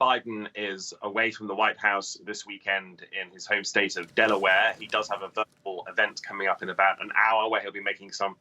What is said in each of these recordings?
Biden is away from the White House this weekend in his home state of Delaware. He does have a virtual event coming up in about an hour where he'll be making some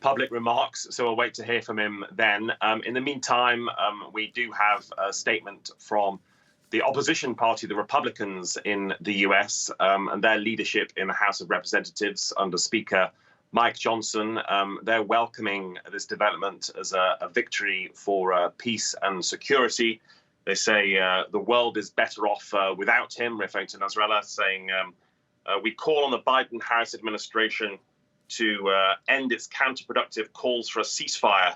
public remarks, so we'll wait to hear from him then. In the meantime, we do have a statement from the opposition party, the Republicans in the US, and their leadership in the House of Representatives under Speaker Mike Johnson. They're welcoming this development as a victory for peace and security. They say the world is better off without him, referring to Nasrallah, saying, we call on the Biden-Harris administration to end its counterproductive calls for a ceasefire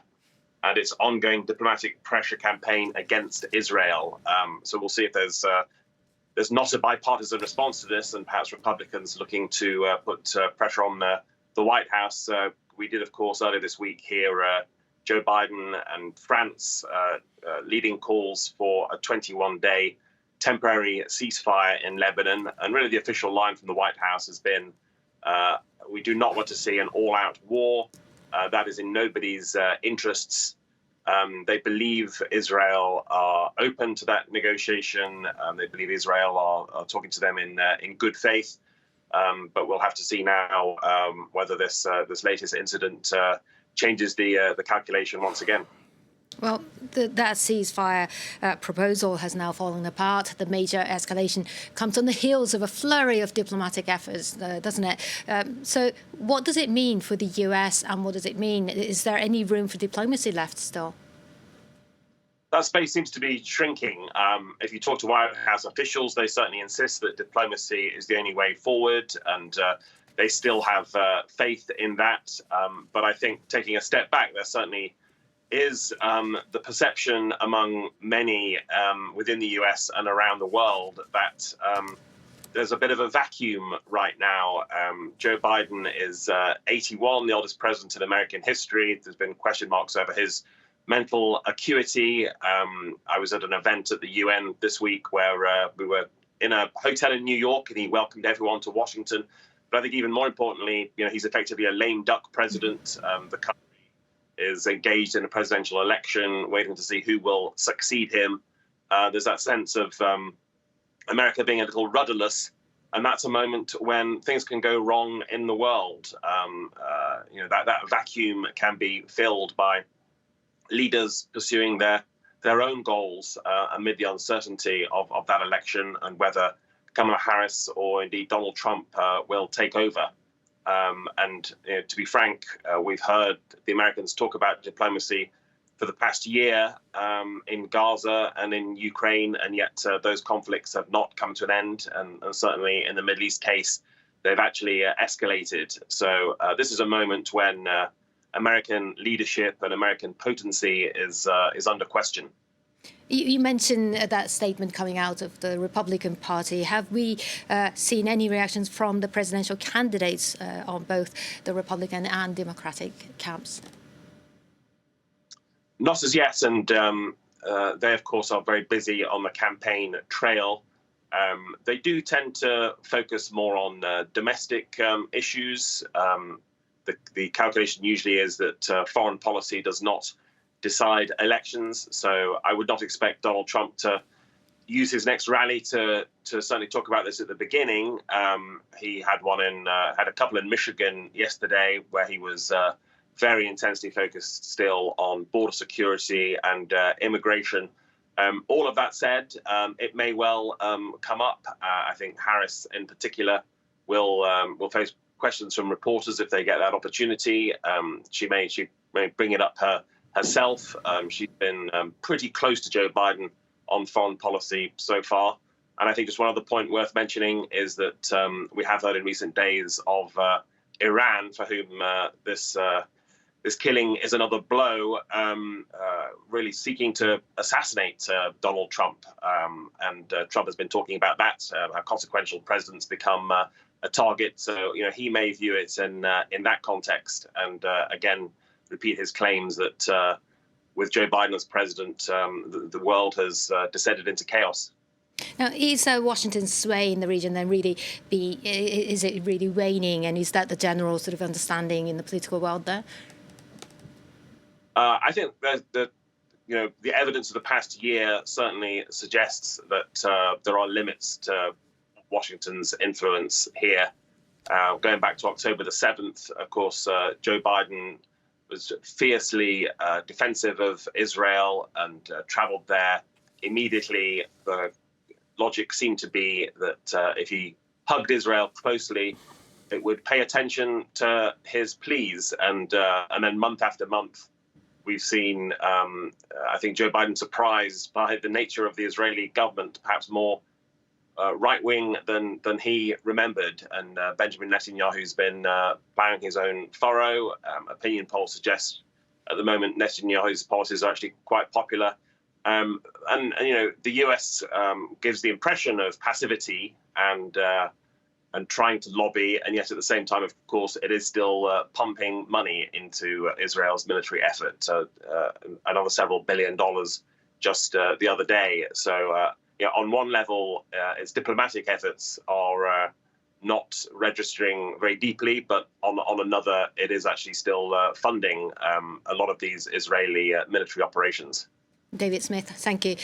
and its ongoing diplomatic pressure campaign against Israel. So we'll see if there's not a bipartisan response to this, and perhaps Republicans looking to put pressure on the White House. We did, of course, earlier this week hear Joe Biden and France leading calls for a 21-day temporary ceasefire in Lebanon. And really the official line from the White House has been, we do not want to see an all-out war. That is in nobody's interests. They believe Israel are open to that negotiation. They believe Israel are talking to them in good faith. But we'll have to see now whether this latest incident changes the calculation once again. Well, that ceasefire proposal has now fallen apart. The major escalation comes on the heels of a flurry of diplomatic efforts, doesn't it? So what does it mean for the US, and what does it mean? Is there any room for diplomacy left still? That space seems to be shrinking. If you talk to White House officials, they certainly insist that diplomacy is the only way forward, and they still have faith in that. But I think taking a step back, there certainly is the perception among many within the US and around the world that there's a bit of a vacuum right now. Joe Biden is 81, the oldest president in American history. There's been question marks over his mental acuity. I was at an event at the UN this week where we were in a hotel in New York, and he welcomed everyone to Washington. But I think even more importantly, he's effectively a lame duck president. The country is engaged in a presidential election, waiting to see who will succeed him. There's that sense of America being a little rudderless, and that's a moment when things can go wrong in the world. That vacuum can be filled by leaders pursuing their own goals amid the uncertainty of that election and whether Kamala Harris or indeed Donald Trump will take over. To be frank, we've heard the Americans talk about diplomacy for the past year in Gaza and in Ukraine, and yet those conflicts have not come to an end. And certainly in the MidEast case, they've actually escalated. So this is a moment when American leadership and American potency is under question. You mentioned that statement coming out of the Republican Party. Have we seen any reactions from the presidential candidates on both the Republican and Democratic camps? Not as yet, and they, of course, are very busy on the campaign trail. They do tend to focus more on domestic issues. The calculation usually is that foreign policy does not decide elections. So I would not expect Donald Trump to use his next rally to certainly talk about this at the beginning. He had a couple in Michigan yesterday where he was very intensely focused still on border security and immigration. All of that said, it may well come up. I think Harris in particular will face questions from reporters if they get that opportunity. She may bring it up herself. She's been pretty close to Joe Biden on foreign policy so far. And I think just one other point worth mentioning is that we have heard in recent days of Iran, for whom this killing is another blow, really seeking to assassinate Donald Trump. And Trump has been talking about that, how consequential presidents become a target. So, he may view it in that context. And again, repeat his claims that with Joe Biden as president, the world has descended into chaos. Now, is Washington's sway in the region then is it really waning? And is that the general sort of understanding in the political world there? I think the evidence of the past year certainly suggests that there are limits to Washington's influence here. Going back to October the 7th, of course, Joe Biden was fiercely defensive of Israel and traveled there immediately. The logic seemed to be that if he hugged Israel closely, it would pay attention to his pleas. And then month after month, we've seen, I think, Joe Biden surprised by the nature of the Israeli government, perhaps more right-wing than he remembered. And Benjamin Netanyahu's been plowing his own furrow. Opinion polls suggest at the moment Netanyahu's policies are actually quite popular. And the US gives the impression of passivity and trying to lobby, and yet at the same time, of course, it is still pumping money into Israel's military effort. So another several $1 billion just the other day. So on one level, its diplomatic efforts are not registering very deeply, but on another, it is actually still funding a lot of these Israeli military operations. David Smith, thank you.